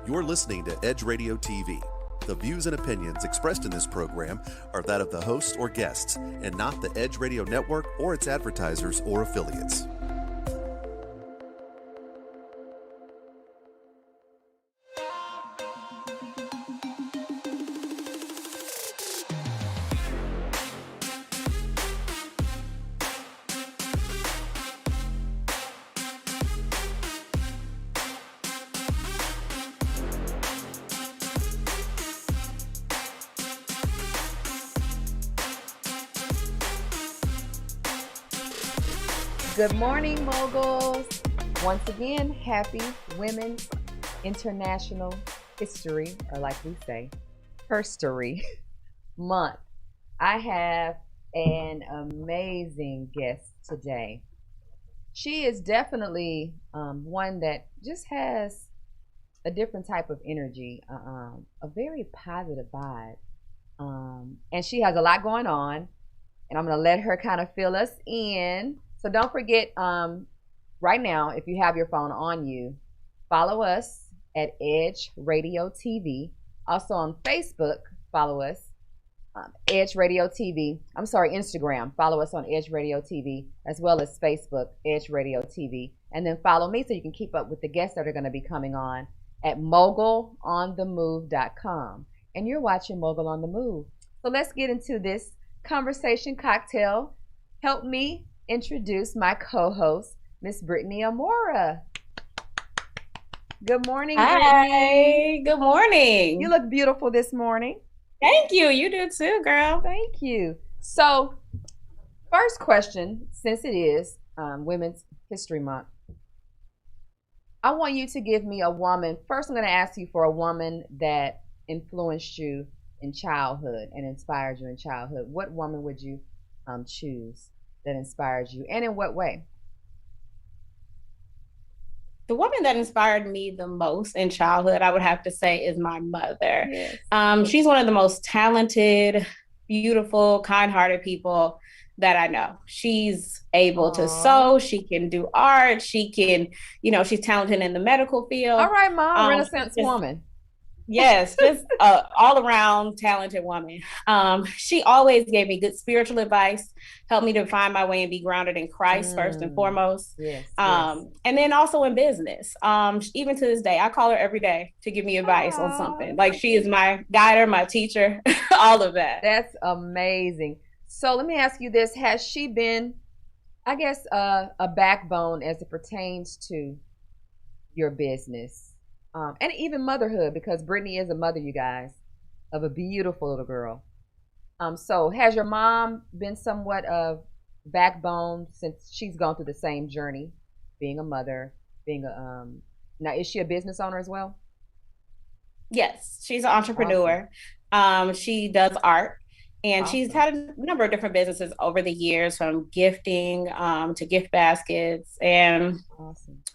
You're listening to Edge Radio TV. The views and opinions expressed in this program are that of the hosts or guests, and not the Edge Radio Network or its advertisers or affiliates. Good morning, moguls. Once again, happy Women's International History, or like we say, Herstory Month. I have an amazing guest today. She is definitely one that just has a different type of energy, a very positive vibe. And she has a lot going on, and I'm going to let her kind of fill us in. So don't forget, right now, if you have your phone on you, follow us at Edge Radio TV. Also on Facebook, follow us, Edge Radio TV. I'm sorry, Instagram. Follow us on Edge Radio TV, as well as Facebook, Edge Radio TV. And then follow me so you can keep up with the guests that are going to be coming on at mogulonthemove.com. And you're watching Mogul on the Move. So let's get into this conversation cocktail. Help me introduce my co-host, Miss Brittany Amora. Good morning, Hi, Brittany. good morning. You look beautiful this morning. Thank you. You do too, girl. Thank you. So, first question, since it is Women's History Month, I want you to give me a woman. First, I'm going to ask you for a woman that influenced you in childhood and inspired you in childhood. What woman would you choose that inspired you, and in what way? The woman that inspired me the most in childhood, I would have to say, is my mother. Yes. She's one of the most talented, beautiful, kind-hearted people that I know. She's able to sew. She can do art. She can, she's talented in the medical field. All right, Mom, Renaissance woman. Yes, just all around talented woman. She always gave me good spiritual advice, helped me to find my way and be grounded in Christ first and foremost. Yes, And then also in business. Even to this day, I call her every day to give me advice on something. Like, she is my guider, my teacher, all of that. That's amazing. So let me ask you this. Has she been, I guess, a backbone as it pertains to your business? And even motherhood, because Brittany is a mother, you guys, of a beautiful little girl. So has your mom been somewhat of backbone since she's gone through the same journey, being a mother, being now is she a business owner as well? Yes, she's an entrepreneur. Awesome. She does art. And Awesome. She's had a number of different businesses over the years, from gifting to gift baskets and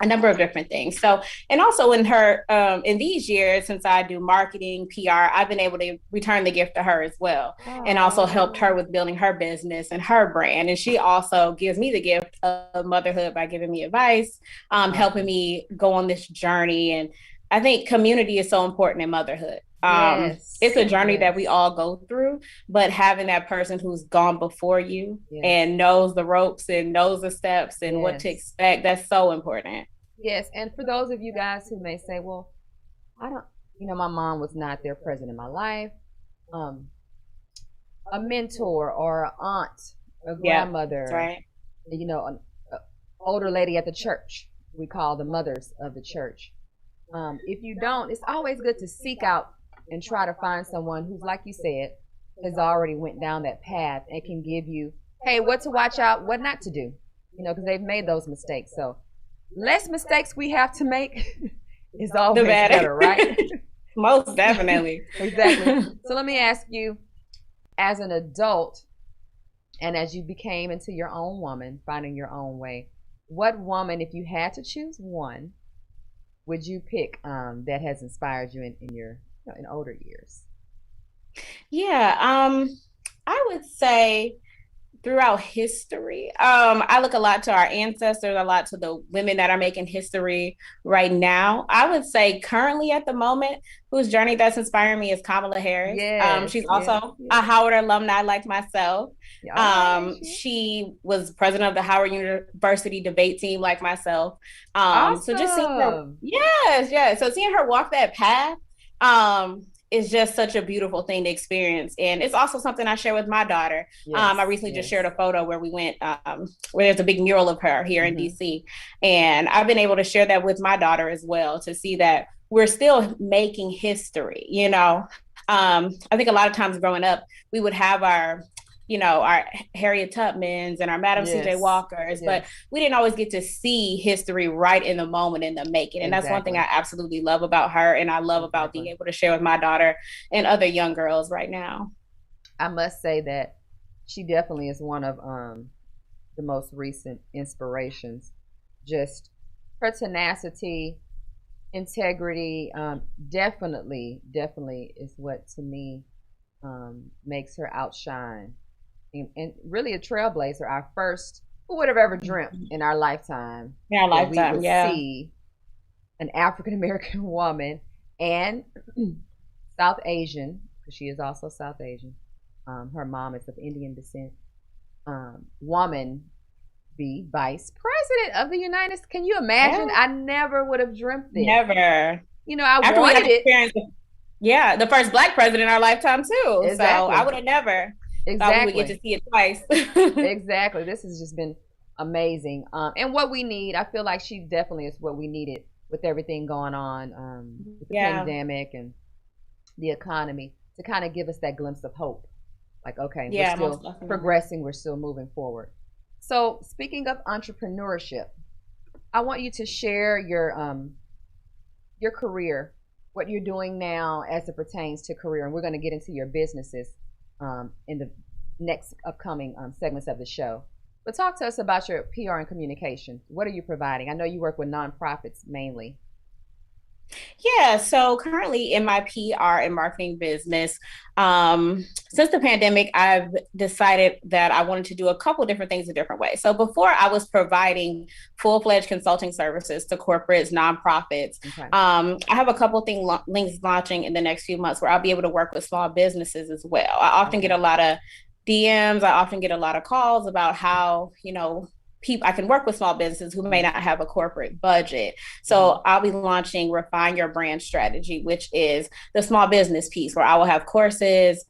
a number of different things. So, and also in her, in these years, since I do marketing, PR, I've been able to return the gift to her as well, and also helped her with building her business and her brand. And she also gives me the gift of motherhood by giving me advice, helping me go on this journey. And I think community is so important in motherhood. It's a journey that we all go through, but having that person who's gone before you and knows the ropes and knows the steps and what to expect, that's so important. Yes. And for those of you guys who may say, well, I don't, my mom was not there present in my life. A mentor or an aunt, a grandmother, right. An older lady at the church, we call the mothers of the church. If you don't, it's always good to seek out and try to find someone who's, like you said, has already went down that path and can give you, hey, what to watch out, what not to do, because they've made those mistakes. So less mistakes we have to make is always better, right? Most definitely. Exactly. So let me ask you, as an adult and as you became into your own woman, finding your own way, what woman, if you had to choose one, would you pick that has inspired you in your in older years? Yeah, I would say throughout history, I look a lot to our ancestors, a lot to the women that are making history right now. I would say currently at the moment, whose journey that's inspiring me is Kamala Harris. Yes, She's yes, also a yes. Howard alumni like myself. All right. She was president of the Howard University debate team like myself. So just seeing her, Awesome. yes, yes. So seeing her walk that path, is just such a beautiful thing to experience. And it's also something I share with my daughter. Yes, I recently just shared yes. a photo where we went, where there's a big mural of her here in DC. And I've been able to share that with my daughter as well, to see that we're still making history, you know. I think a lot of times growing up, we would have our, you know, our Harriet Tubmans and our Madam C.J. Yes, Walkers, but yes. we didn't always get to see history right in the moment, in the making. And that's one thing Exactly. I absolutely love about her, and I love about being Exactly. able to share with my daughter and other young girls right now. I must say that she definitely is one of the most recent inspirations. Just her tenacity, integrity, definitely is what to me makes her outshine, and really a trailblazer. Our first, who would have ever dreamt in our lifetime In our that we lifetime, would yeah. see an African American woman and South Asian, because she is also South Asian. Her mom is of Indian descent. Woman be vice president of the United States. Can you imagine? Yeah. I never would have dreamt this. Never. You know, I After we got wanted to it. experience, yeah, the first Black president in our lifetime too. So I Exactly. would have never thought we would get Exactly. to see it twice. Exactly. This has just been amazing. And what we need, I feel like she definitely is what we needed with everything going on with the Yeah. pandemic and the economy, to kind of give us that glimpse of hope. Like, okay, we're Yeah, most still definitely. progressing, we're still moving forward. So, speaking of entrepreneurship, I want you to share your career, what you're doing now as it pertains to career, and we're going to get into your businesses in the next upcoming segments of the show. But talk to us about your PR and communication. What are you providing? I know you work with nonprofits mainly. Yeah, so currently in my PR and marketing business, since the pandemic, I've decided that I wanted to do a couple different things a different way. So before, I was providing full-fledged consulting services to corporates, nonprofits. Okay. I have a couple things launching in the next few months where I'll be able to work with small businesses as well. I often get a lot of DMs. I often get a lot of calls about how, you know, people, I can work with small businesses who may not have a corporate budget. So I'll be launching Refine Your Brand Strategy, which is the small business piece, where I will have courses,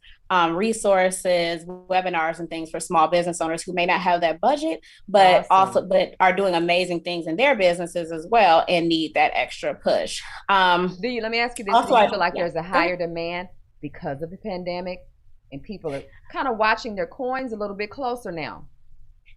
resources, webinars, and things for small business owners who may not have that budget, but but are doing amazing things in their businesses as well and need that extra push. Let me ask you this: also, do you feel like there's a higher demand because of the pandemic, and people are kind of watching their coins a little bit closer now?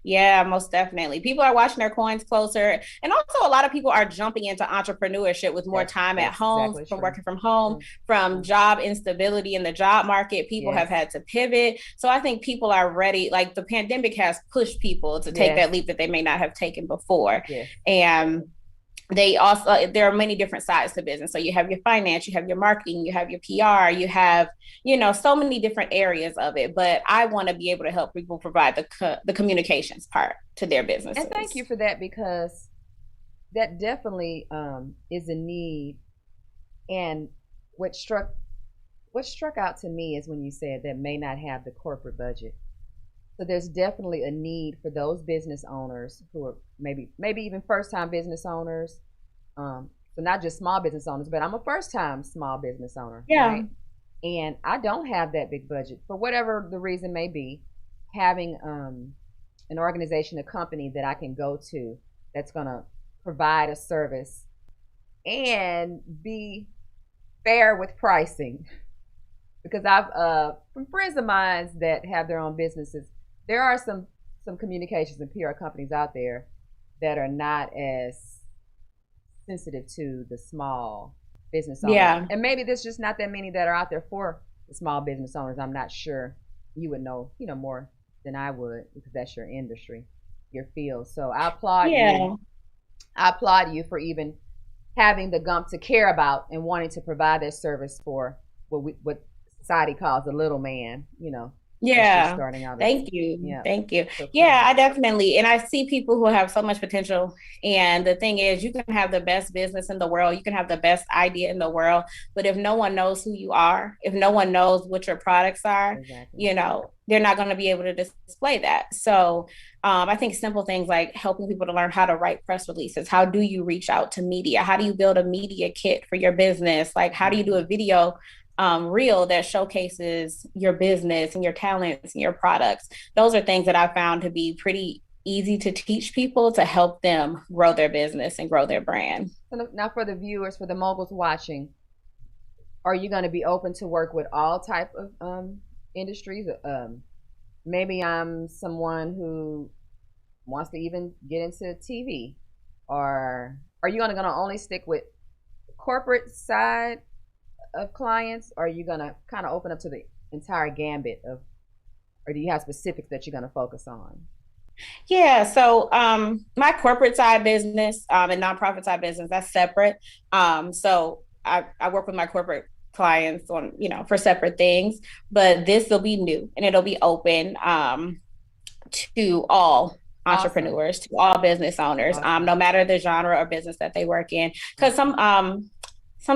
Yeah, most definitely. People are watching their coins closer. And also, a lot of people are jumping into entrepreneurship with more time at home, exactly from true. working from home, from job instability in the job market. People have had to pivot. So I think people are ready. Like, the pandemic has pushed people to take that leap that they may not have taken before. And they also, there are many different sides to business. So you have your finance, you have your marketing, you have your PR, you have, you know, so many different areas of it. But I want to be able to help people provide the communications part to their businesses. And thank you for that, because that definitely is a need. And what struck out to me is when you said that may not have the corporate budget. So there's definitely a need for those business owners who are maybe even first-time business owners. So not just small business owners, but I'm a first-time small business owner. Yeah. Right? And I don't have that big budget for whatever the reason may be. Having an organization, a company that I can go to that's going to provide a service and be fair with pricing. Because I've from friends of mine that have their own businesses, there are some communications and PR companies out there that are not as sensitive to the small business owners. Yeah. And maybe there's just not that many that are out there for the small business owners. I'm not sure. You would know, more than I would, because that's your industry, your field. So I applaud you. I applaud you for even having the gump to care about and wanting to provide that service for what society calls a little man, Yeah. Starting out. Thank you. Yeah. Thank you. So cool. Yeah, I definitely, and I see people who have so much potential. And the thing is, you can have the best business in the world, you can have the best idea in the world, but if no one knows who you are, if no one knows what your products are, exactly. you know, they're not going to be able to display that. So I think simple things like helping people to learn how to write press releases. How do you reach out to media? How do you build a media kit for your business? Like, how do you do a video reel that showcases your business and your talents and your products? Those are things that I found to be pretty easy to teach people to help them grow their business and grow their brand. So now for the viewers, for the moguls watching, are you going to be open to work with all type of industries? Maybe I'm someone who wants to even get into TV, or are you going to only stick with corporate side of clients, or are you going to kind of open up to the entire gambit of, or do you have specifics that you're going to focus on? Yeah, so my corporate side business and nonprofit side business, that's separate. So I work with my corporate clients on, you know, for separate things, but this will be new and it'll be open to all entrepreneurs, awesome, to all business owners, awesome, no matter the genre or business that they work in. Because some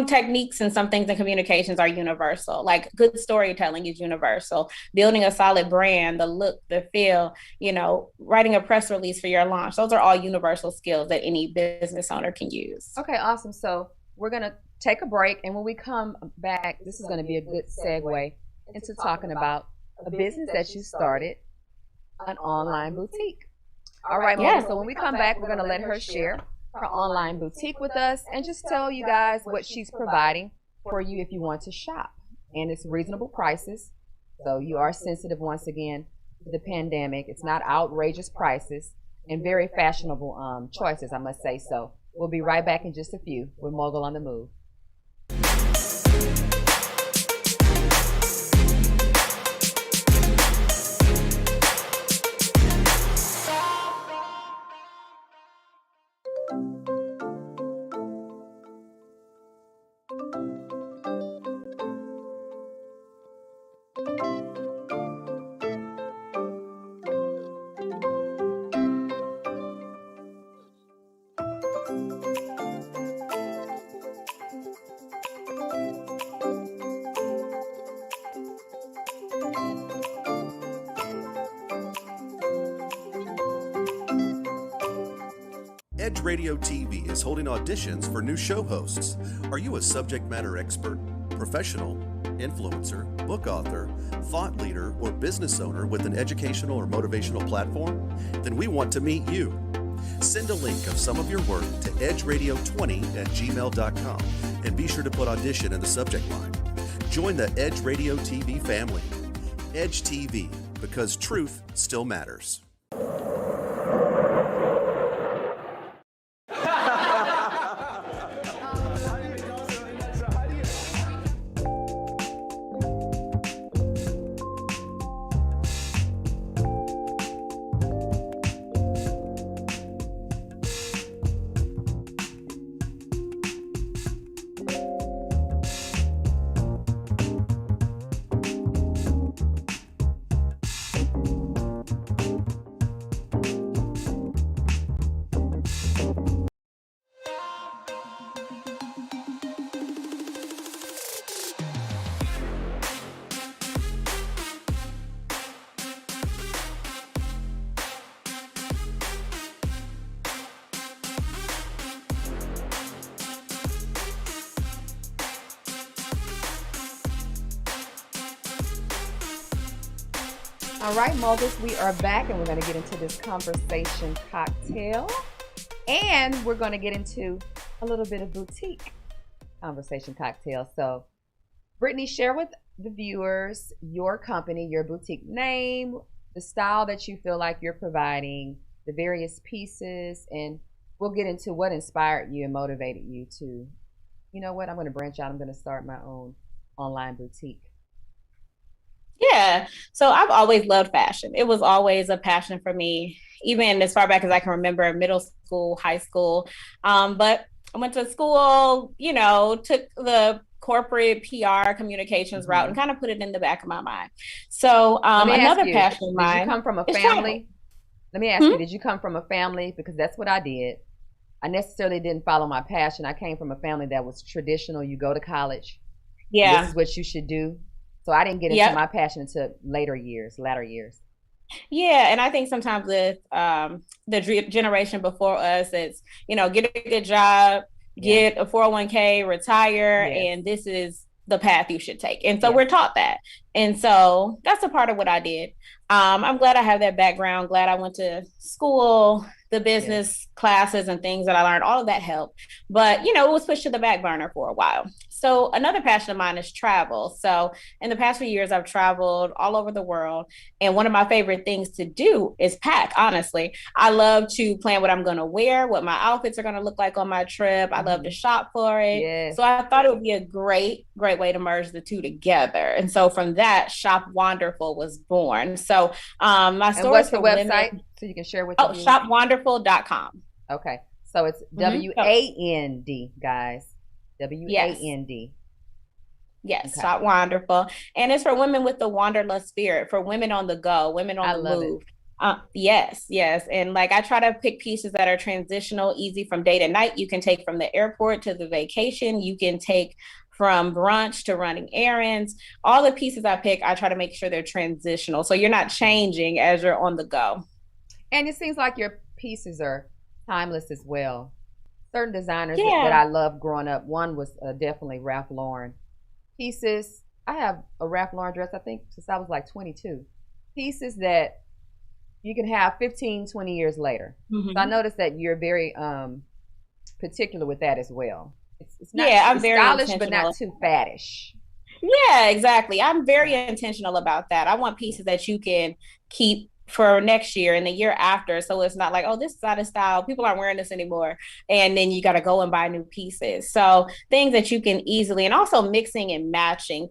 techniques and some things in communications are universal. Like good storytelling is universal. Building a solid brand, the look, the feel, you know, writing a press release for your launch. Those are all universal skills that any business owner can use. Okay, awesome. So we're going to take a break. And when we come back, this is going to be a good segue into talking about a business that you started, an online boutique. All right, Mona. Yeah. So when we come back, we're going to let her share her online boutique with us and just tell you guys what she's providing for you if you want to shop. And it's reasonable prices. So you are sensitive once again to the pandemic. It's not outrageous prices and very fashionable choices, I must say. So we'll be right back in just a few with Mogul on the Move. Edge Radio TV is holding auditions for new show hosts. Are you a subject matter expert, professional, influencer, book author, thought leader, or business owner with an educational or motivational platform? Then we want to meet you. Send a link of some of your work to edgeradio20@gmail.com and be sure to put audition in the subject line. Join the Edge Radio TV family. Edge TV, because truth still matters. All right, moguls, we are back and we're going to get into this conversation cocktail. And we're going to get into a little bit of boutique conversation cocktail. So, Brittany, share with the viewers your company, your boutique name, the style that you feel like you're providing, the various pieces, and we'll get into what inspired you and motivated you to, you know what, I'm going to branch out. I'm going to start my own online boutique. Yeah. So I've always loved fashion. It was always a passion for me, even as far back as I can remember, middle school, high school. But I went to school, you know, took the corporate PR communications route and kind of put it in the back of my mind. So another passion of mine. Did you come from a family? Let me ask you, did you come from a family? Because that's what I did. I necessarily didn't follow my passion. I came from a family that was traditional. You go to college. Yeah. This is what you should do. So I didn't get into my passion until latter years. Yeah, and I think sometimes with the generation before us, it's, get a good job, get a 401k, retire, and this is the path you should take. And so we're taught that. And so that's a part of what I did. I'm glad I have that background. Glad I went to school, the business classes and things that I learned. All of that helped. But, it was pushed to the back burner for a while. So another passion of mine is travel. So in the past few years, I've traveled all over the world. And one of my favorite things to do is pack, honestly. I love to plan what I'm going to wear, what my outfits are going to look like on my trip. I love to shop for it. Yes. So I thought it would be a great way to merge the two together. And so from that, Shop Wonderful was born. So my store. And what's the website? So you can share with shopwonderful.com. Okay. So it's WAND, guys. WAND. Yes, okay. Shop Wonderful. And it's for women with the wanderlust spirit, for women on the go, women on the move. Yes. And I try to pick pieces that are transitional, easy from day to night. You can take from the airport to the vacation. You can take from brunch to running errands. All the pieces I pick, I try to make sure they're transitional. So you're not changing as you're on the go. And it seems like your pieces are timeless as well. Certain designers that I loved growing up. One was definitely Ralph Lauren. Pieces. I have a Ralph Lauren dress, I think, since I was 22. Pieces that you can have 15, 20 years later. Mm-hmm. So I noticed that you're very particular with that as well. It's not I'm very stylish, but not too faddish. Yeah, exactly. I'm very intentional about that. I want pieces that you can keep for next year and the year after. So it's not like, oh, this is out of style. People aren't wearing this anymore. And then you got to go and buy new pieces. So things that you can easily, and also mixing and matching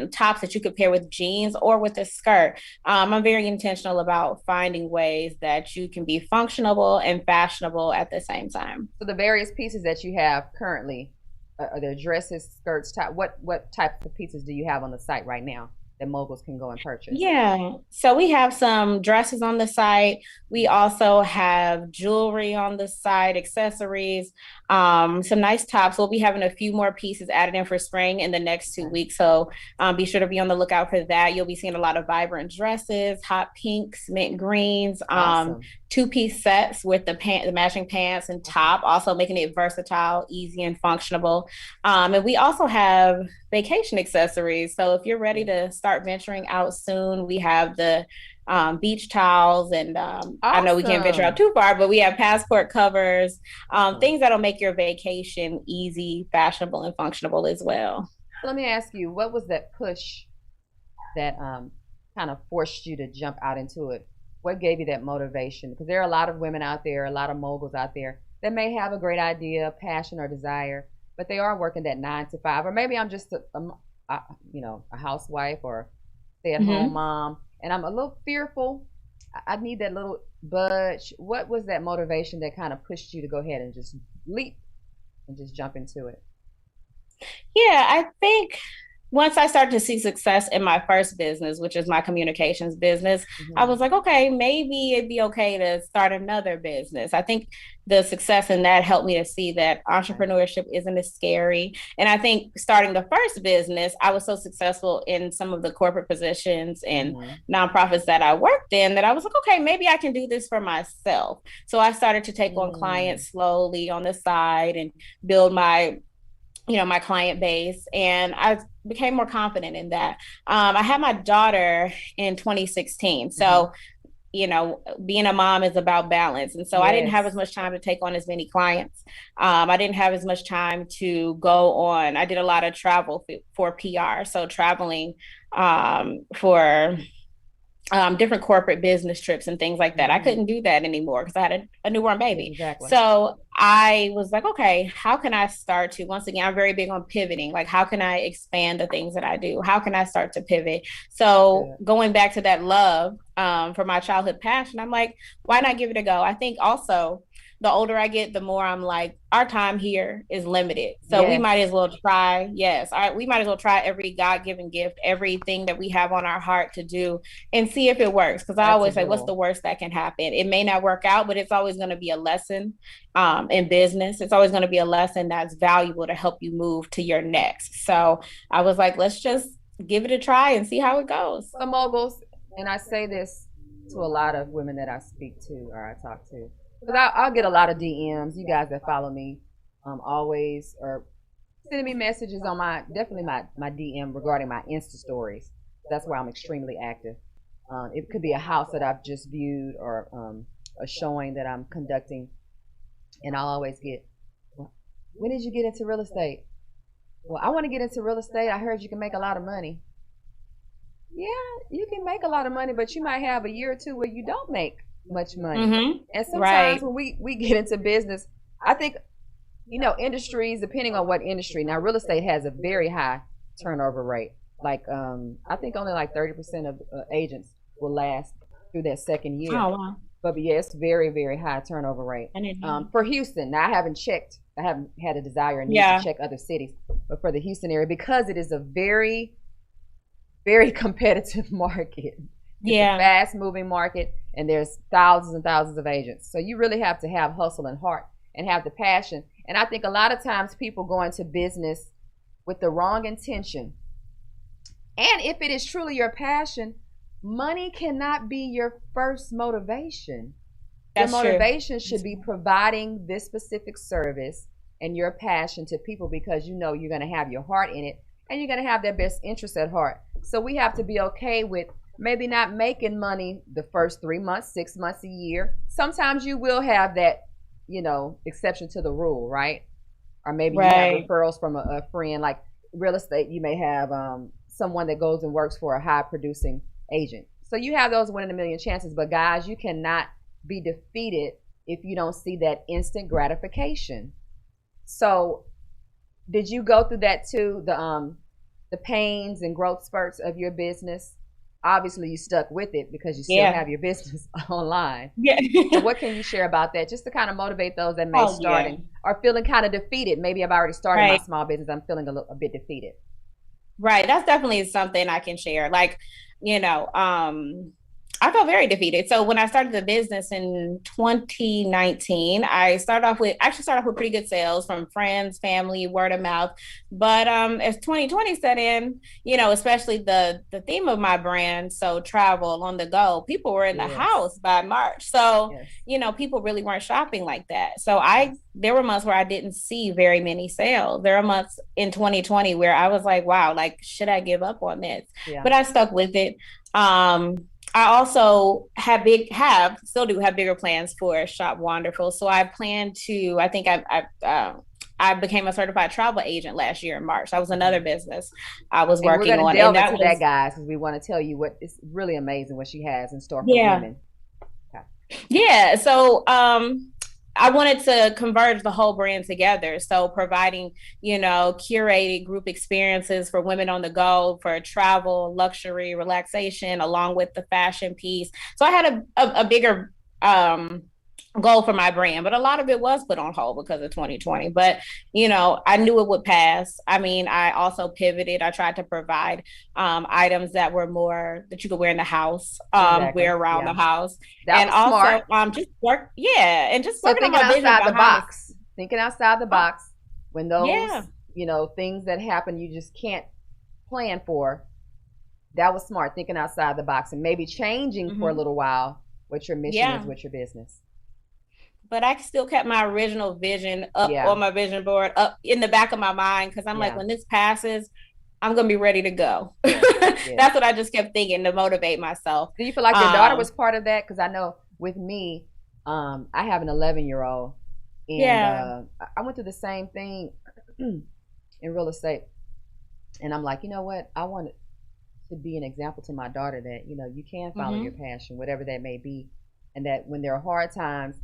tops that you could pair with jeans or with a skirt. I'm very intentional about finding ways that you can be functional and fashionable at the same time. So the various pieces that you have currently, are there dresses, skirts, top? What types of pieces do you have on the site right now that moguls can go and purchase? Yeah, so we have some dresses on the site. We also have jewelry on the site, accessories, some nice tops. We'll be having a few more pieces added in for spring in the next 2 weeks. So be sure to be on the lookout for that. You'll be seeing a lot of vibrant dresses, hot pinks, mint greens, awesome. 2-piece sets with the matching pants and top, also making it versatile, easy, and functional. And we also have vacation accessories. So if you're ready to start venturing out soon, we have the beach towels, and awesome. I know we can't venture out too far, but we have passport covers, things that'll make your vacation easy, fashionable, and functional as well. Let me ask you, what was that push that kind of forced you to jump out into it? What gave you that motivation? Because there are a lot of women out there, a lot of moguls out there that may have a great idea, passion, or desire, but they are working that 9 to 5, or maybe I'm just a housewife or stay-at-home mom, and I'm a little fearful. I need that little budge. What was that motivation that kind of pushed you to go ahead and just leap and just jump into it? Yeah, I think once I started to see success in my first business, which is my communications business, I was like, okay, maybe it'd be okay to start another business. I think the success in that helped me to see that entrepreneurship isn't as scary. And I think starting the first business, I was so successful in some of the corporate positions and nonprofits that I worked in that I was like, okay, maybe I can do this for myself. So I started to take on clients slowly on the side and build my client base. And I became more confident in that. I had my daughter in 2016. So, being a mom is about balance. And so I didn't have as much time to take on as many clients. I didn't have as much time to go on. I did a lot of travel for PR. So traveling for different corporate business trips and things like that. I couldn't do that anymore because I had a newborn baby. Exactly. So I was like, okay, how can I start to, once again, I'm very big on pivoting. Like, how can I expand the things that I do? How can I start to pivot? So going back to that love for my childhood passion, I'm like, why not give it a go? I think also the older I get, the more I'm like, our time here is limited. So we might as well try. We might as well try every God-given gift, everything that we have on our heart to do, and see if it works. Because I always say, what's the worst that can happen? It may not work out, but it's always going to be a lesson in business. It's always going to be a lesson that's valuable to help you move to your next. So I was like, let's just give it a try and see how it goes. So moguls, and I say this to a lot of women that I speak to or I talk to, because I'll get a lot of DMs. You guys that follow me always are sending me messages on my DM regarding my Insta stories. That's where I'm extremely active. It could be a house that I've just viewed or a showing that I'm conducting, and I'll always get, when did you get into real estate? Well, I want to get into real estate. I heard you can make a lot of money. Yeah, you can make a lot of money, but you might have a year or two where you don't make much money. Mm-hmm. And sometimes when we get into business, I think, industries, depending on what industry. Now, real estate has a very high turnover rate. Like, I think only like 30% of agents will last through that second year. Oh, wow. But yeah, it's very, very high turnover rate. For Houston, now I haven't had a desire and need to check other cities, but for the Houston area, because it is a very, very competitive market. It's a fast moving market, and there's thousands and thousands of agents. So you really have to have hustle and heart and have the passion. And I think a lot of times people go into business with the wrong intention. And if it is truly your passion, money cannot be your first motivation. Your motivation should be providing this specific service and your passion to people, because you're going to have your heart in it and you're going to have their best interest at heart. So we have to be okay with maybe not making money the first 3 months, 6 months, a year. Sometimes you will have that, exception to the rule, right? Or maybe you have referrals from a friend. Like real estate, you may have someone that goes and works for a high producing agent. So you have those 1 in a million chances. But guys, you cannot be defeated if you don't see that instant gratification. So did you go through that too, the pains and growth spurts of your business? Obviously you stuck with it because you still have your business online. Yeah. So what can you share about that, just to kind of motivate those that may start and are feeling kind of defeated? Maybe I've already started my small business, I'm feeling a bit defeated. Right. That's definitely something I can share. Like, I felt very defeated. So when I started the business in 2019, I started off with pretty good sales from friends, family, word of mouth. But as 2020 set in, especially the theme of my brand, so travel on the go, people were in the house by March. So, people really weren't shopping like that. So there were months where I didn't see very many sales. There were months in 2020 where I was like, wow, like, should I give up on this? Yeah. But I stuck with it. I also still do have bigger plans for Shop Wonderful. So I plan to, I became a certified travel agent last year in March. That was another business I was working on. We're going to delve into that, guys, because we want to tell you what is really amazing what she has in store for women. Okay. Yeah. So, I wanted to converge the whole brand together. So providing, curated group experiences for women on the go, for travel, luxury, relaxation, along with the fashion piece. So I had a bigger goal for my brand, but a lot of it was put on hold because of 2020. But, I knew it would pass. I mean, I also pivoted. I tried to provide items that were more that you could wear in the house, wear around the house. That was also smart. Just work. Yeah. And just so thinking outside the box. Thinking outside the box when those, things that happen you just can't plan for. That was smart, thinking outside the box and maybe changing for a little while what your mission is with your business. But I still kept my original vision up on my vision board, up in the back of my mind, because I'm like, when this passes, I'm going to be ready to go. That's what I just kept thinking to motivate myself. Do you feel like your daughter was part of that? Because I know with me, I have an 11-year-old. And I went through the same thing in real estate. And I'm like, you know what? I want to be an example to my daughter that, you can follow your passion, whatever that may be. And that when there are hard times,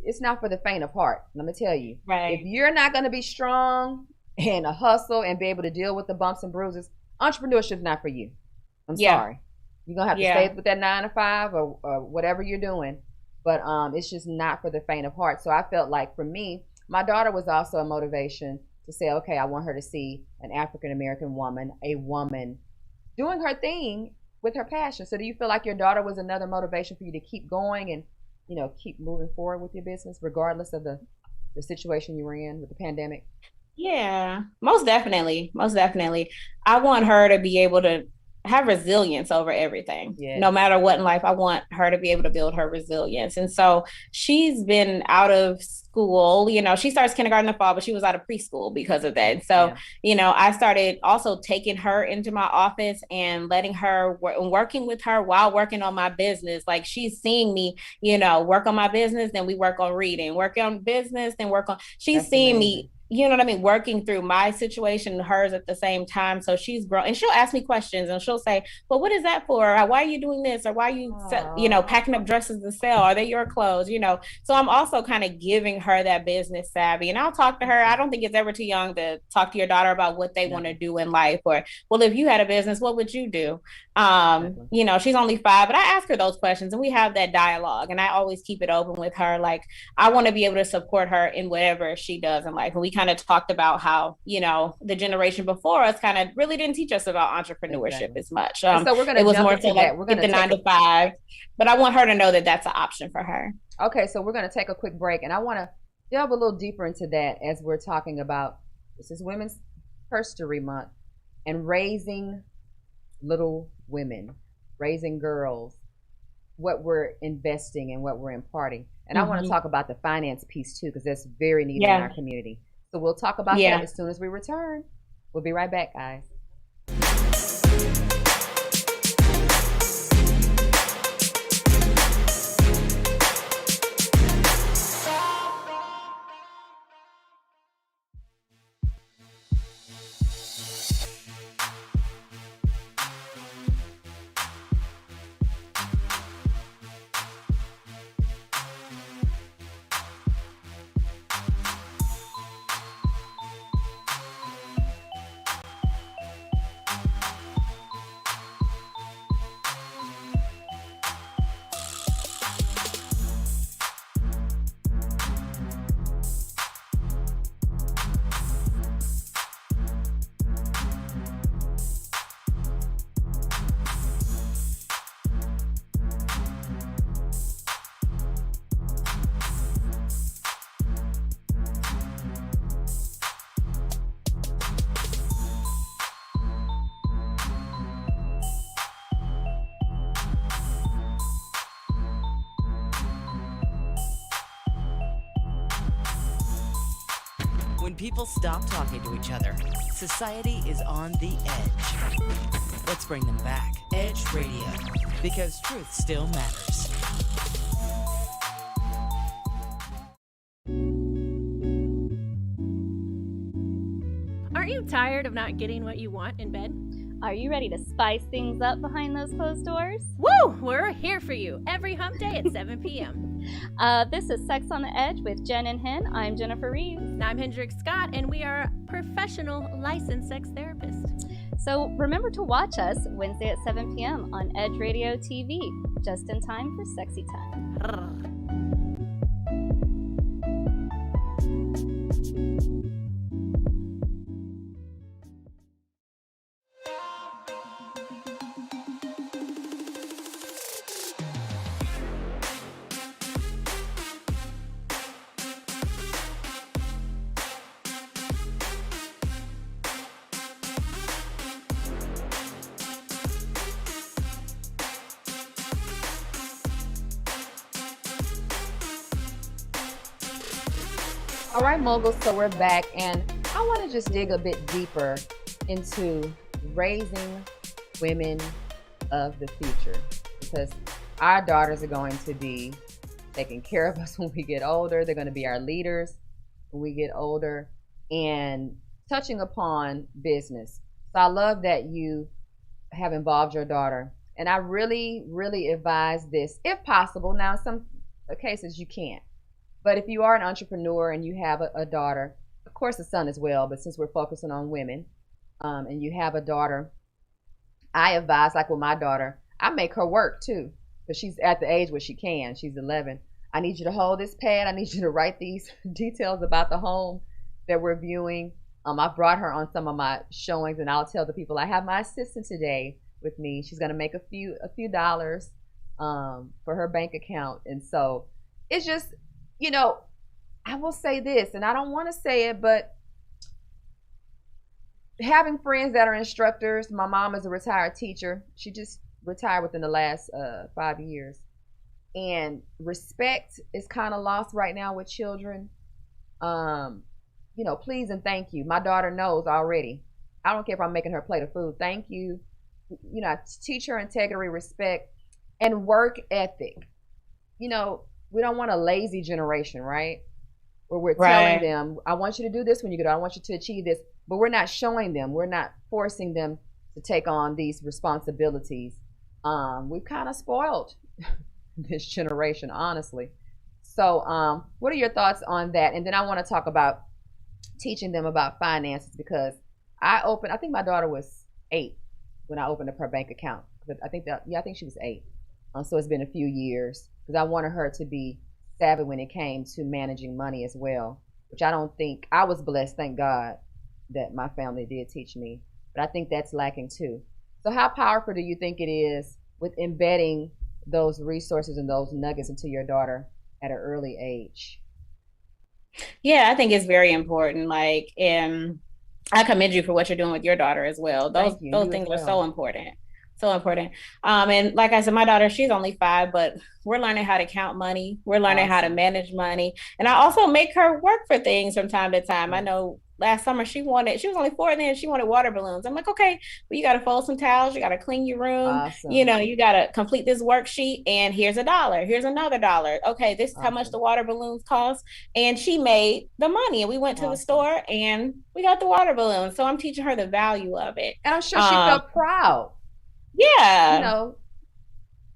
it's not for the faint of heart. Let me tell you, if you're not going to be strong and a hustle and be able to deal with the bumps and bruises, entrepreneurship is not for you. I'm sorry. You're going to have to stay with that 9 to 5 or whatever you're doing. but it's just not for the faint of heart. So I felt like for me, my daughter was also a motivation to say, okay, I want her to see an African American woman, a woman doing her thing with her passion. So do you feel like your daughter was another motivation for you to keep going and, keep moving forward with your business regardless of the situation you were in with the pandemic? Yeah, most definitely. Most definitely. I want her to be able to have resilience over everything. Yes. No matter what in life, I want her to be able to build her resilience. And so she's been out of school. She starts kindergarten in the fall, but she was out of preschool because of that. And so, I started also taking her into my office and letting her working with her while working on my business. Like she's seeing me, work on my business, then we work on reading, work on business, then she's seeing me, working through my situation and hers at the same time. So she's grown, and she'll ask me questions and she'll say, well, what is that for? Or, why are you doing this? Or why are you, packing up dresses to sell? Are they your clothes? So I'm also kind of giving her that business savvy, and I'll talk to her. I don't think it's ever too young to talk to your daughter about what they want to do in life, or, well, if you had a business, what would you do? She's only 5, but I ask her those questions and we have that dialogue, and I always keep it open with her. Like, I want to be able to support her in whatever she does in life. And we kind of talked about how, the generation before us kind of really didn't teach us about entrepreneurship as much. So we're going to, it was more so like, get the 9 to 5, but I want her to know that that's an option for her. Okay. So we're going to take a quick break, and I want to delve a little deeper into that as we're talking about, this is Women's History Month, and raising little women, raising girls, what we're investing and what we're imparting. And I want to talk about the finance piece too, because that's very needed in our community. So we'll talk about that as soon as we return. We'll be right back, guys. When people stop talking to each other, society is on the edge. Let's bring them back. Edge Radio, because truth still matters. Aren't you tired of not getting what you want in bed? Are you ready to spice things up behind those closed doors? Woo! We're here for you every hump day at 7 p.m. This is Sex on the Edge with Jen and Hen. I'm Jennifer Reeves. And I'm Hendrik Scott, and we are professional licensed sex therapists. So remember to watch us Wednesday at 7 p.m. on Edge Radio TV, just in time for sexy time. All right, moguls, so we're back, and I want to just dig a bit deeper into raising women of the future, because our daughters are going to be taking care of us when we get older. They're going to be our leaders when we get older, and touching upon business. So I love that you have involved your daughter, and I really, really advise this, if possible. Now, in some cases you can't. But if you are an entrepreneur and you have a daughter, of course a son as well, but since we're focusing on women, and you have a daughter, I advise, like with my daughter, I make her work too, because she's at the age where she can. She's 11. I need you to hold this pad. I need you to write these details about the home that we're viewing. I brought her on some of my showings, and I'll tell the people I have my assistant today with me. She's going to make a few dollars for her bank account. And so it's just, I will say this, and I don't want to say it, but having friends that are instructors. My mom is a retired teacher. She just retired within the last 5 years. And respect is kind of lost right now with children. Please and thank you. My daughter knows already. I don't care if I'm making her a plate of food. Thank you. I teach her integrity, respect, and work ethic. We don't want a lazy generation, right? Where we're telling them, I want you to do this when you get out. I want you to achieve this. But we're not showing them. We're not forcing them to take on these responsibilities. We've kind of spoiled this generation, honestly. So what are your thoughts on that? And then I want to talk about teaching them about finances, because I think my daughter was 8 when I opened up her bank account. I think she was 8. So it's been a few years, because I wanted her to be savvy when it came to managing money as well, which I don't think I was blessed. Thank God that my family did teach me, but I think that's lacking too. So how powerful do you think it is with embedding those resources and those nuggets into your daughter at an early age? Yeah, I think it's very important. And I commend you for what you're doing with your daughter as well. Those things are so important. So important. And like I said, my daughter, she's only 5, but we're learning how to count money. We're learning how to manage money. And I also make her work for things from time to time. I know last summer she was only 4 then, she wanted water balloons. I'm like, okay, well, you got to fold some towels. You got to clean your room. You got to complete this worksheet, and here's $1. Here's another $1. Okay, this is how much the water balloons cost. And she made the money, and we went to the store and we got the water balloons. So I'm teaching her the value of it. And I'm sure she felt proud. Yeah.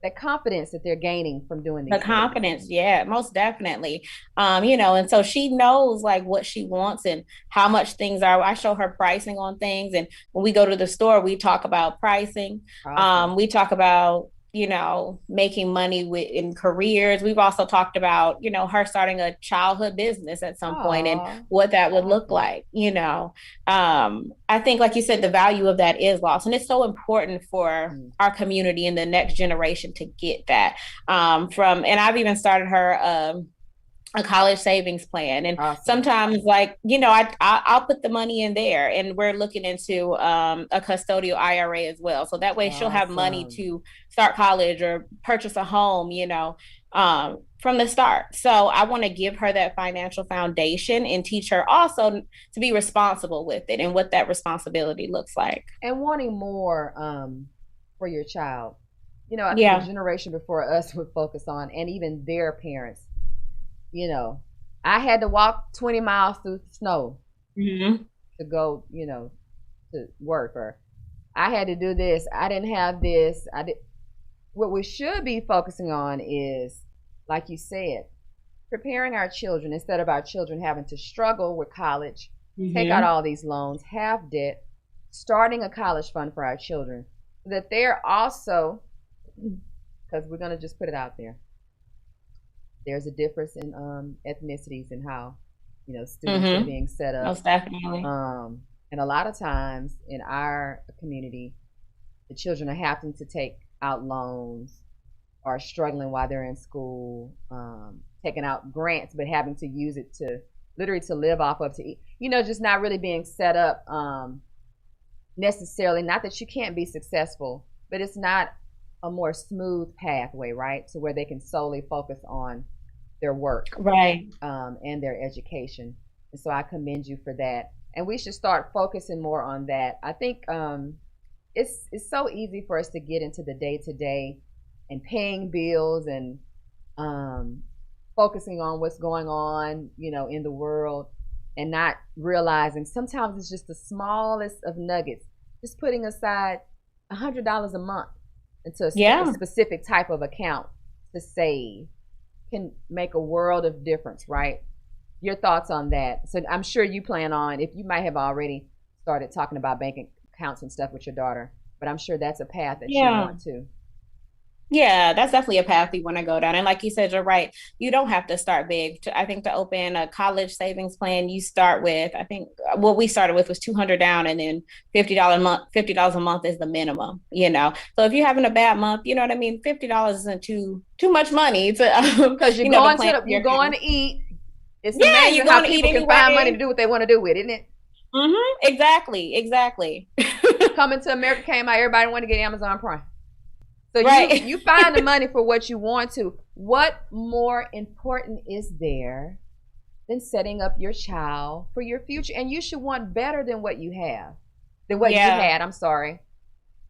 The confidence that they're gaining from doing these things. Confidence, yeah, most definitely. And so she knows what she wants and how much things are. I show her pricing on things, and when we go to the store, we talk about pricing. We talk about making money in careers. We've also talked about her starting a childhood business at some point and what that would look like. I think, like you said, the value of that is lost, and it's so important for our community and the next generation to get that and I've even started her a college savings plan. And sometimes I'll put the money in there, and we're looking into a custodial IRA as well. So that way she'll have money to start college or purchase a home, from the start. So I want to give her that financial foundation and teach her also to be responsible with it and what that responsibility looks like. And wanting more for your child. I think the generation before us would focus on, and even their parents, I had to walk 20 miles through snow to go, to work, or I had to do this. I didn't have this. What we should be focusing on is, like you said, preparing our children instead of our children having to struggle with college, take out all these loans, have debt, starting a college fund for our children, so that they're also, because we're going to just put it out there, there's a difference in ethnicities and how students are being set up. Most definitely. And a lot of times in our community, the children are having to take out loans, or struggling while they're in school, taking out grants, but having to use it to literally to live off of, to eat. Just not really being set up necessarily. Not that you can't be successful, but it's not a more smooth pathway, right? To where they can solely focus on their work, right, and their education. And so I commend you for that. And we should start focusing more on that. I think it's so easy for us to get into the day-to-day and paying bills and focusing on what's going on, in the world, and not realizing sometimes it's just the smallest of nuggets. Just putting aside $100 a month into a specific type of account to save can make a world of difference, right? Your thoughts on that? So I'm sure you plan on, if you might have already started talking about bank accounts and stuff with your daughter, but I'm sure that's a path that you want to. Yeah, that's definitely a path we want to go down. And like you said, you're right. You don't have to start big. I think to open a college savings plan, you start with, I think what we started with was 200 down and then $50 a month, $50 a month is the minimum, you know. So if you're having a bad month, you know what I mean? $50 isn't too much money to because you're you know, to going plan you're your going family. to eat. It's Yeah, you're amazing how going to eat people can find money to anyway. do what they want to do with it, isn't it? Exactly. Coming to America came out, everybody wanted to get Amazon Prime. So Right. you find the money for what you want to. What more important is there than setting up your child for your future? And you should want better than what you have, than what you Yeah. had. I'm sorry.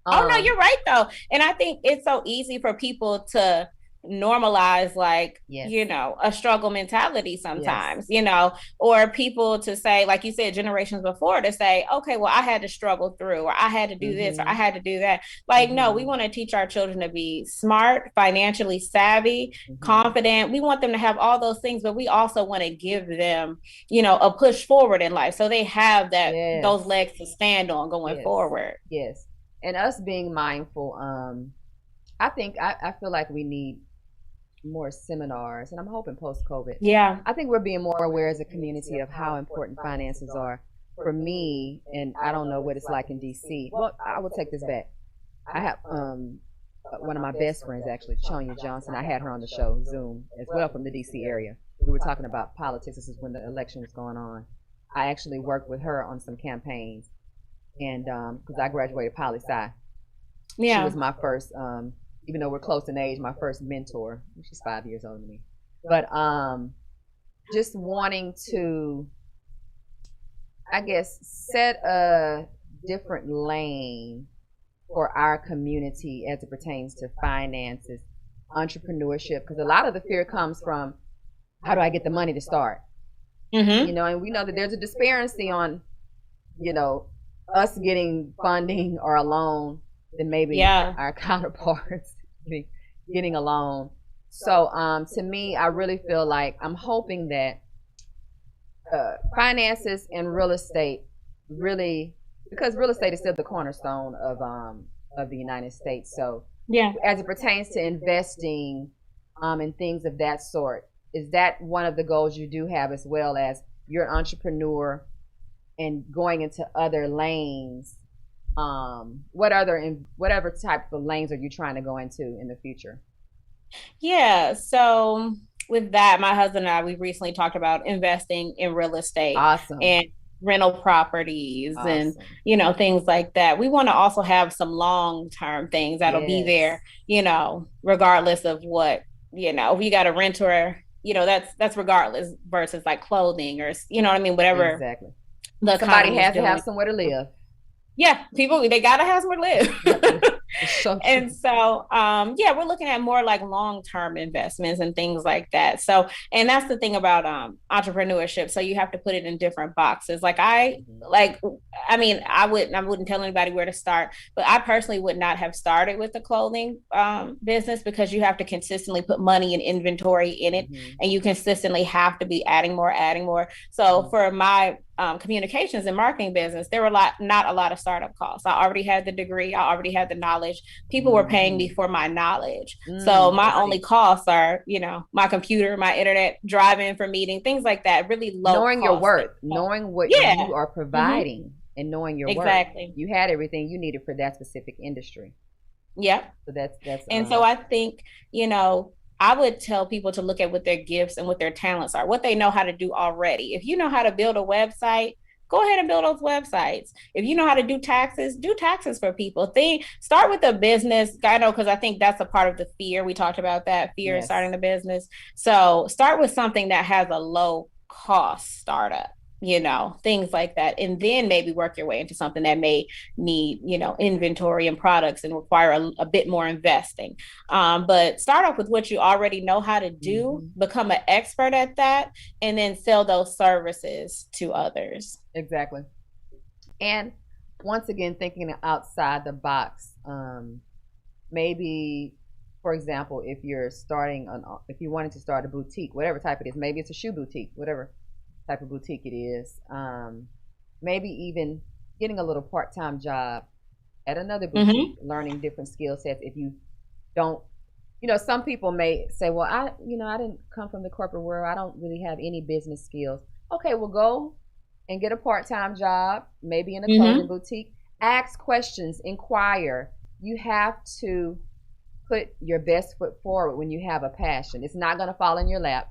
Oh no, you're right though. And I think it's so easy for people to normalize like, Yes. you know, a struggle mentality sometimes, Yes. you know, or people to say, like you said, generations before to say, okay, well, I had to struggle through, or I had to do this, or I had to do that. Like, no, we want to teach our children to be smart, financially savvy, confident. We want them to have all those things, but we also want to give them, you know, a push forward in life. So they have that, those legs to stand on going forward. Yes. And us being mindful, I think I feel like we need more seminars, and I'm hoping post-COVID. Yeah. I think we're being more aware as a community of how important finances are. For me, and I don't know what it's like in DC. Well, I will take this back. I have one of my best friends, actually, Chonya Johnson. I had her on the show, Zoom, as well, from the DC area. We were talking about politics. This is when the election was going on. I actually worked with her on some campaigns, and because I graduated poli-sci. Yeah. She was my first, even though we're close in age, my first mentor. She's 5 years older than me. But just wanting to, I guess, set a different lane for our community as it pertains to finances, entrepreneurship, because a lot of the fear comes from, how do I get the money to start? You know, and we know that there's a disparity on, you know, us getting funding or a loan than maybe our counterparts getting a loan. So to me, I really feel like I'm hoping that finances and real estate really, because real estate is still the cornerstone of the United States. So as it pertains to investing and things of that sort, is that one of the goals you do have, as well as you're an entrepreneur and going into other lanes? Whatever type of lanes are you trying to go into in the future? Yeah. So with that, my husband and I, we recently talked about investing in real estate and rental properties and, you know, things like that. We want to also have some long-term things that'll be there, you know, regardless of what, you know, if you got a renter, you know, that's regardless, versus like clothing or, you know what I mean? Whatever. Exactly. Somebody has to have somewhere to live. Yeah, people, they gotta have somewhere to live. So and so we're looking at more like long-term investments and things like that. So, and that's the thing about entrepreneurship. So you have to put it in different boxes. I wouldn't tell anybody where to start, but I personally would not have started with the clothing business, because you have to consistently put money and inventory in it, and you consistently have to be adding more. So for my communications and marketing business, there were not a lot of startup costs. I already had the degree, I already had the knowledge. People were paying me for my knowledge. So my only costs are, you know, my computer, my internet, driving for meeting, things like that. Really low. Knowing your worth, knowing what you are providing, and knowing your worth. You had everything you needed for that specific industry. Yep. So that's and so I think, you know, I would tell people to look at what their gifts and what their talents are, what they know how to do already. If you know how to build a website, go ahead and build those websites. If you know how to do taxes for people. Start with a business. I know, because I think that's a part of the fear. We talked about that fear of starting a business. So start with something that has a low cost startup, you know, things like that. And then maybe work your way into something that may need, you know, inventory and products and require a bit more investing. But start off with what you already know how to do, become an expert at that, and then sell those services to others. Exactly. And once again, thinking outside the box, maybe, for example, if you wanted to start a boutique, whatever type it is, maybe it's a shoe boutique, whatever type of boutique it is, maybe even getting a little part-time job at another boutique, learning different skill sets. If you don't some people may say, well, I didn't come from the corporate world. I don't really have any business skills. Okay, well, go and get a part-time job, maybe in a clothing boutique. Ask questions, inquire. You have to put your best foot forward when you have a passion. It's not going to fall in your lap.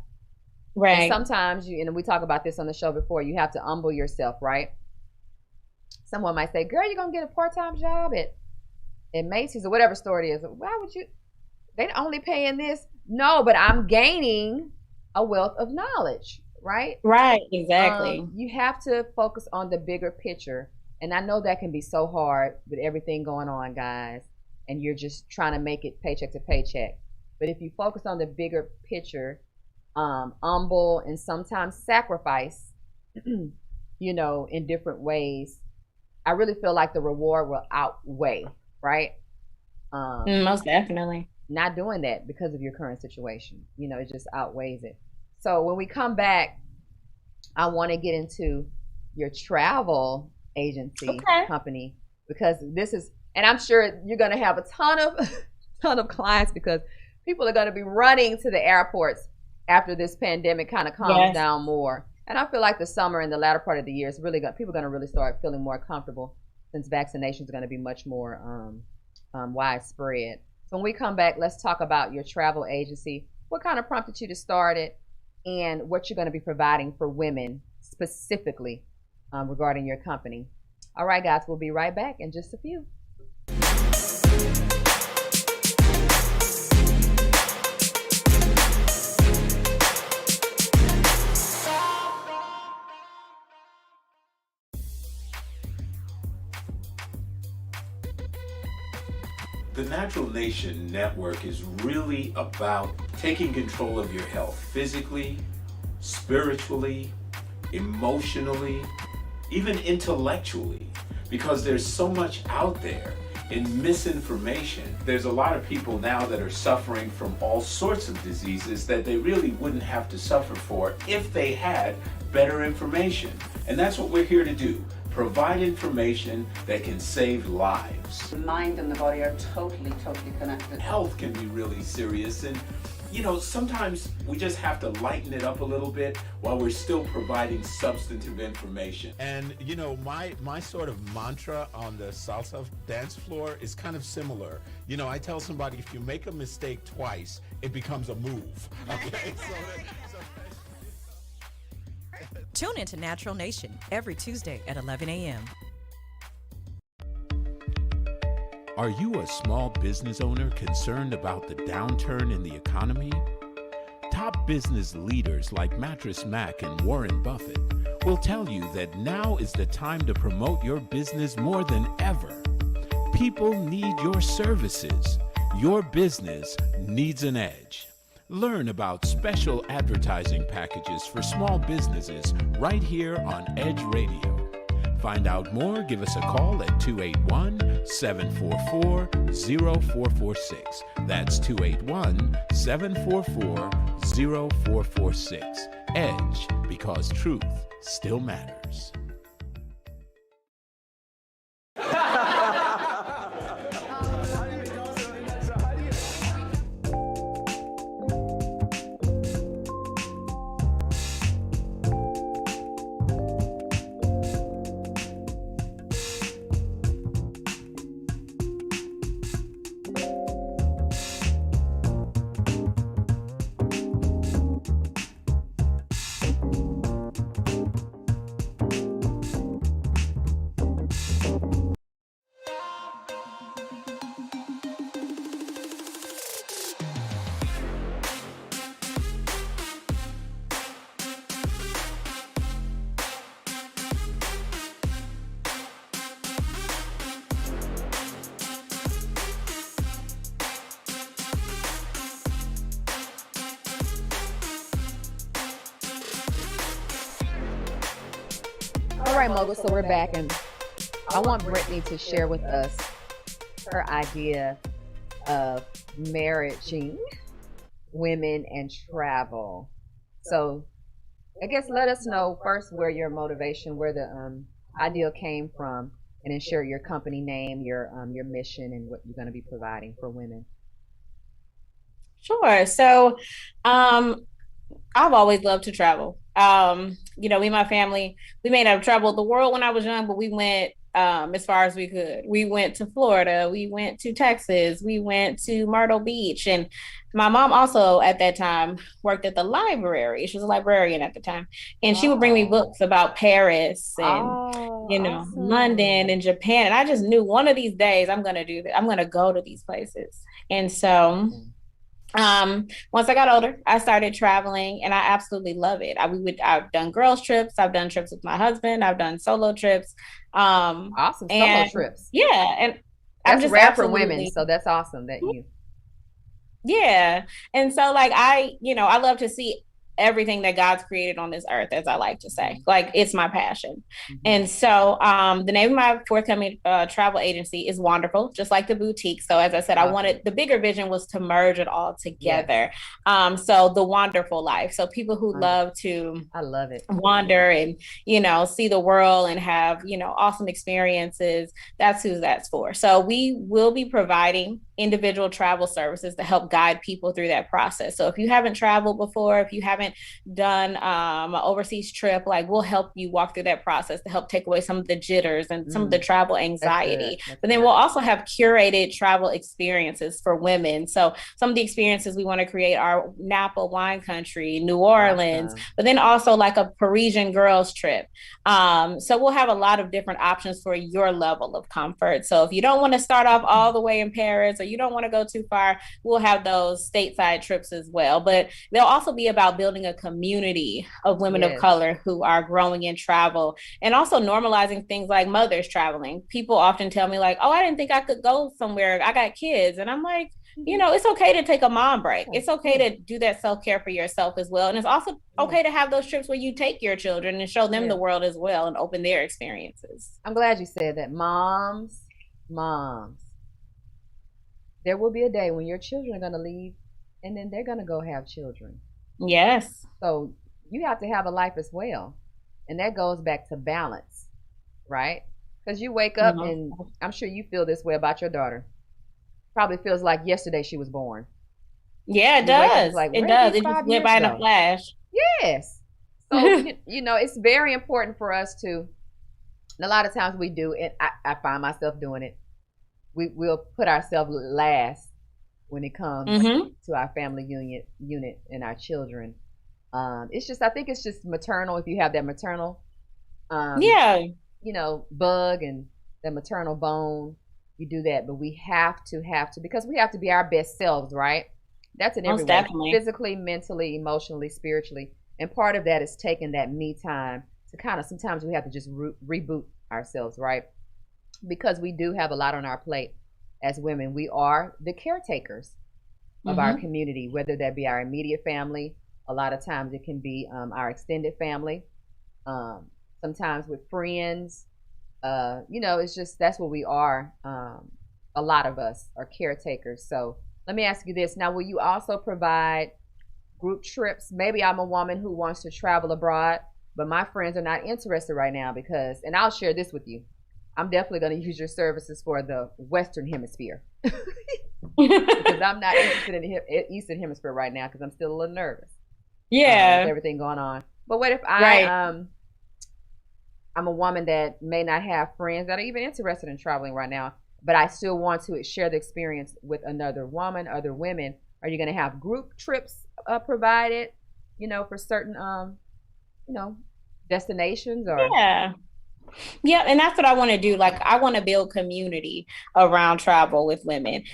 Right. And sometimes and we talk about this on the show before, you have to humble yourself, right? Someone might say, girl, you're going to get a part-time job at Macy's or whatever store it is. Why would you? They only paying this. No, but I'm gaining a wealth of knowledge, right? Right, exactly. You have to focus on the bigger picture. And I know that can be so hard with everything going on, guys. And you're just trying to make it paycheck to paycheck. But if you focus on the bigger picture, humble and sometimes sacrifice, in different ways, I really feel like the reward will outweigh, right? Most definitely. Not doing that because of your current situation, it just outweighs it. So when we come back, I want to get into your travel agency company, because this is, and I'm sure you're going to have a ton of clients, because people are going to be running to the airports after this pandemic kind of calms down more. And I feel like the summer and the latter part of the year is really people are going to really start feeling more comfortable, since vaccinations are going to be much more widespread. So when we come back, let's talk about your travel agency. What kind of prompted you to start it, and what you're going to be providing for women specifically regarding your company. All right, guys, we'll be right back in just a few. The Natural Nation Network is really about taking control of your health physically, spiritually, emotionally, even intellectually, because there's so much out there in misinformation. There's a lot of people now that are suffering from all sorts of diseases that they really wouldn't have to suffer for if they had better information. And that's what we're here to do. Provide information that can save lives. The mind and the body are totally connected. Health can be really serious, and sometimes we just have to lighten it up a little bit while we're still providing substantive information. And my sort of mantra on the salsa dance floor is kind of similar. I tell somebody, if you make a mistake twice, it becomes a move. Okay? Tune into Natural Nation every Tuesday at 11 a.m. Are you a small business owner concerned about the downturn in the economy? Top business leaders like Mattress Mac and Warren Buffett will tell you that now is the time to promote your business more than ever. People need your services. Your business needs an edge. Learn about special advertising packages for small businesses right here on Edge Radio. Find out more, give us a call at 281-744-0446. That's 281-744-0446. Edge, because truth still matters. All right, Mogul, so we're back, and I want Brittany to share with us her idea of marrying women and travel. So I guess let us know first where your motivation, where the idea came from, and then share your company name, your mission, and what you're going to be providing for women. Sure. So, I've always loved to travel. Me and my family, we may not have traveled the world when I was young, but we went as far as we could. We went to Florida, we went to Texas, we went to Myrtle Beach. And my mom also at that time worked at the library. She was a librarian at the time. And she would bring me books about Paris and London and Japan. And I just knew one of these days I'm gonna do that. I'm gonna go to these places. And so once I got older, I started traveling and I absolutely love it. I've done girls trips, I've done trips with my husband, I've done solo trips. Awesome solo trips. Yeah, and I'm That's just rare for women, so that's awesome that you. Yeah. And so like I love to see everything that God's created on this earth, as I like to say. Like it's my passion. And so the name of my forthcoming travel agency is Wonderful, just like the boutique. So as I said, I wanted, the bigger vision was to merge it all together. So the wonderful life. So people who love to I love it. Wander and see the world and have awesome experiences. That's who that's for. So we will be providing individual travel services to help guide people through that process. So if you haven't traveled before, if you haven't done an overseas trip, like we'll help you walk through that process to help take away some of the jitters and some of the travel anxiety. But then we'll also have curated travel experiences for women. So some of the experiences we want to create are Napa wine country, New Orleans, but then also like a Parisian girls trip. So we'll have a lot of different options for your level of comfort. So if you don't want to start off all the way in Paris or you don't want to go too far, we'll have those stateside trips as well. But they'll also be about building a community of women of color who are growing in travel and also normalizing things like mothers traveling. People often tell me like, oh, I didn't think I could go somewhere. I got kids. And I'm like, it's okay to take a mom break. It's okay to do that self-care for yourself as well. And it's also okay to have those trips where you take your children and show them the world as well and open their experiences. I'm glad you said that. Moms, there will be a day when your children are going to leave and then they're going to go have children. Yes. So you have to have a life as well. And that goes back to balance, right? Because you wake up and I'm sure you feel this way about your daughter. Probably feels like yesterday she was born. Yeah, it does. Like, it does. It just went by in a flash. Yes. So, it's very important for us to, and a lot of times we do, and I find myself doing it, we'll put ourselves last when it comes to our family unit and our children. I think it's just maternal, if you have that maternal, bug and the maternal bone, you do that. But we have to, because we have to be our best selves, right? That's in every way, physically, mentally, emotionally, spiritually. And part of that is taking that me time to kind of, sometimes we have to just reboot ourselves, right? Because we do have a lot on our plate as women. We are the caretakers of our community, whether that be our immediate family. A lot of times it can be our extended family. Sometimes with friends. It's just, that's what we are. A lot of us are caretakers. So let me ask you this. Now, will you also provide group trips? Maybe I'm a woman who wants to travel abroad, but my friends are not interested right now because, and I'll share this with you, I'm definitely going to use your services for the Western Hemisphere. Because I'm not interested in the Eastern Hemisphere right now because I'm still a little nervous. Yeah. With everything going on. But what if I'm a woman that may not have friends that are even interested in traveling right now, but I still want to share the experience with another woman, other women. Are you going to have group trips provided, for certain, destinations or? Yeah, and that's what I want to do. Like, I want to build community around travel with women.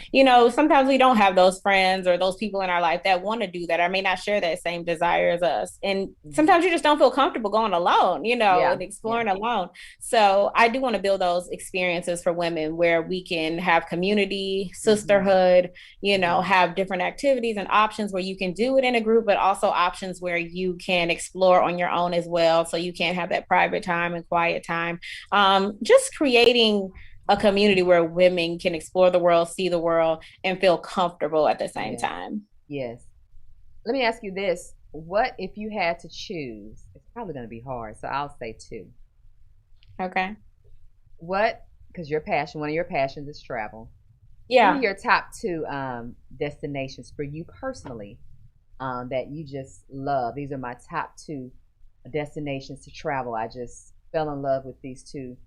Sometimes we don't have those friends or those people in our life that want to do that or may not share that same desire as us. And sometimes you just don't feel comfortable going alone, and exploring alone. So I do want to build those experiences for women where we can have community, sisterhood, have different activities and options where you can do it in a group, but also options where you can explore on your own as well. So you can have that private time and quiet time. Just creating a community where women can explore the world, see the world, and feel comfortable at the same time. Yes. Let me ask you this. What if you had to choose? It's probably going to be hard, so I'll say 2. Okay. Because one of your passions is travel. What are your top 2 destinations for you personally that you just love? These are my top 2 destinations to travel. I just fell in love with these 2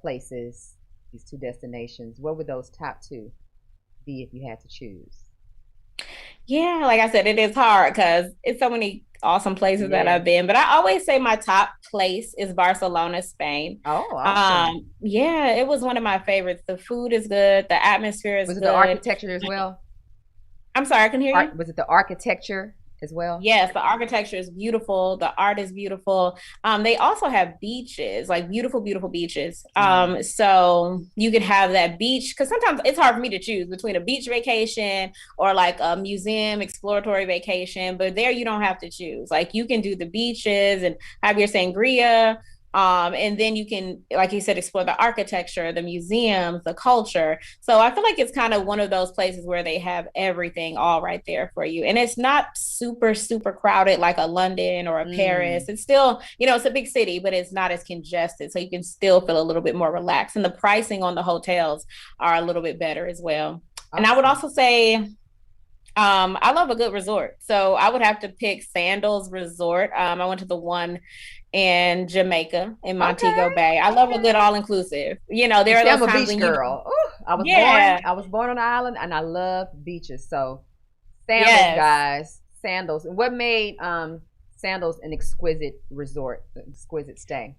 places, these 2 destinations. What would those top 2 be if you had to choose? Yeah, like I said, it is hard because it's so many awesome places that I've been. But I always say my top place is Barcelona, Spain. Oh, awesome. Yeah, it was one of my favorites. The food is good, the atmosphere is Was it good. the architecture as well? I'm sorry, I can hear you. Was it the architecture as well? Yes, the architecture is beautiful. The art is beautiful. They also have beaches, like beautiful, beautiful beaches. So you could have that beach because sometimes it's hard for me to choose between a beach vacation or like a museum exploratory vacation. But there you don't have to choose. Like you can do the beaches and have your sangria. And then you can, like you said, explore the architecture, the museums, the culture. So I feel like it's kind of one of those places where they have everything all right there for you. And it's not super, super crowded like a London or a Paris. It's still, it's a big city, but it's not as congested. So you can still feel a little bit more relaxed. And the pricing on the hotels are a little bit better as well. Awesome. And I would also say, I love a good resort. So I would have to pick Sandals Resort. I went to the one in Jamaica in Montego Bay. I love a good all-inclusive. There are those I'm times a beach when girl. I was born on an island and I love beaches. So Sandals, guys, Sandals. What made Sandals an exquisite resort, exquisite stay?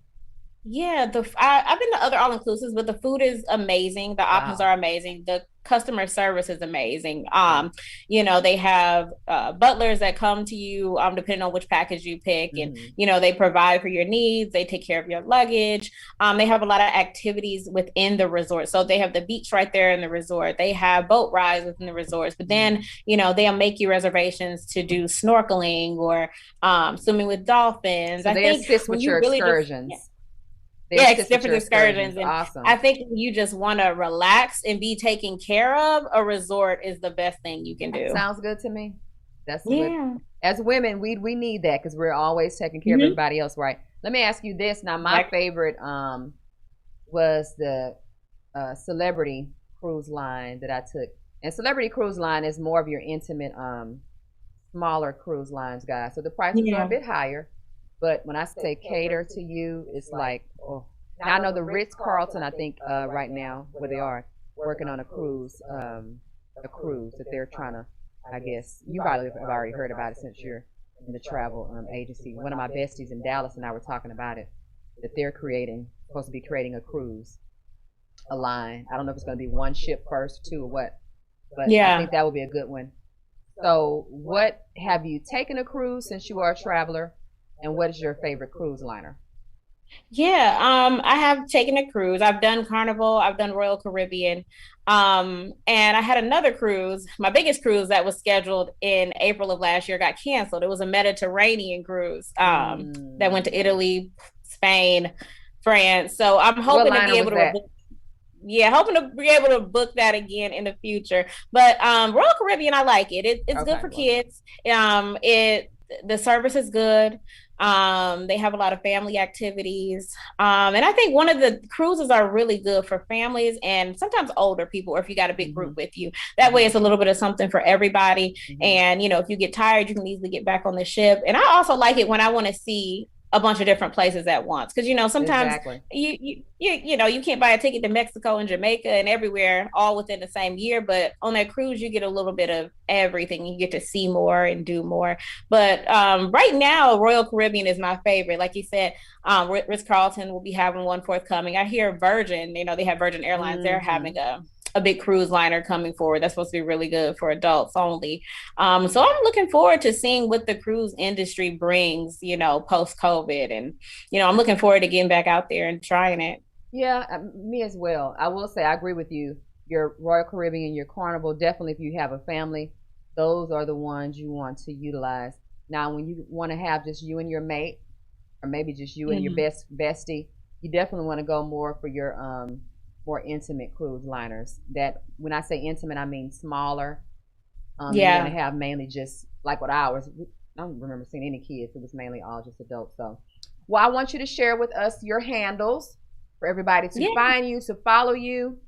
Yeah, I've been to other all-inclusives, but the food is amazing. The options are amazing. The customer service is amazing. They have butlers that come to you depending on which package you pick, and they provide for your needs. They take care of your luggage. They have a lot of activities within the resort. So they have the beach right there in the resort. They have boat rides within the resorts, but then they'll make you reservations to do snorkeling or swimming with dolphins. So they assist with your excursions. It's different excursions. And awesome. I think you just want to relax and be taken care of. A resort is the best thing you can do. Sounds good to me. That's good. As women, we need that because we're always taking care of everybody else, right? Let me ask you this. Now, my favorite was the Celebrity Cruise Line that I took. And Celebrity Cruise Line is more of your intimate, smaller cruise lines, guys. So the prices are a bit higher. But when I say cater to you, it's like, oh. Now I know the Ritz-Carlton, I think right now, where they are working on a cruise that they're trying to, I guess, you probably have already heard about it since you're in the travel agency. One of my besties in Dallas and I were talking about it, that they're supposed to be creating a cruise, a line. I don't know if it's going to be one ship first, two, or what, but I think that would be a good one. So have you taken a cruise since you are a traveler? And what is your favorite cruise liner? Yeah, I have taken a cruise. I've done Carnival, I've done Royal Caribbean. And I had another cruise, my biggest cruise that was scheduled in April of last year got canceled. It was a Mediterranean cruise that went to Italy, Spain, France. So I'm hoping to be able to book that again in the future. But Royal Caribbean, I like it. It's good for kids. The service is good. They have a lot of family activities. And I think one of the cruises are really good for families and sometimes older people, or if you got a big group with you. That way it's a little bit of something for everybody. And, if you get tired, you can easily get back on the ship. And I also like it when I want to see a bunch of different places at once. Because, sometimes you can't buy a ticket to Mexico and Jamaica and everywhere all within the same year. But on that cruise, you get a little bit of everything. You get to see more and do more. But right now, Royal Caribbean is my favorite. Like you said, Ritz-Carlton will be having one forthcoming. I hear Virgin, they have Virgin Airlines. They're having a big cruise liner coming forward. That's supposed to be really good for adults only. So I'm looking forward to seeing what the cruise industry brings, post-COVID. And, I'm looking forward to getting back out there and trying it. Yeah, me as well. I will say I agree with you. Your Royal Caribbean, your Carnival, definitely if you have a family, those are the ones you want to utilize. Now, when you want to have just you and your mate, or maybe just you and your bestie, you definitely want to go more for your more intimate cruise liners. That when I say intimate, I mean smaller. You're gonna have mainly just like what ours. I don't remember seeing any kids. It was mainly all just adults. So, well, I want you to share with us your handles for everybody to find you, to follow you.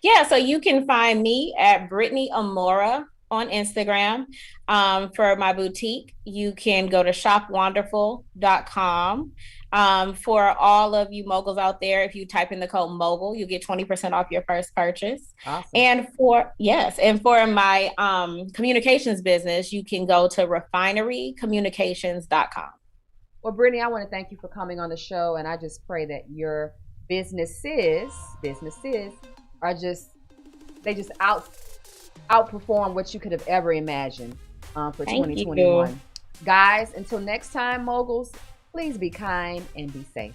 Yeah, so you can find me at Brittany Amora on Instagram. For my boutique, you can go to shopwonderful.com. For all of you moguls out there, if you type in the code MOGUL, you get 20% off your first purchase. Awesome. And for my communications business, you can go to refinerycommunications.com. Well, Brittany, I want to thank you for coming on the show, and I just pray that your businesses are just outperform what you could have ever imagined for 2021. Guys, until next time, moguls, please be kind and be safe.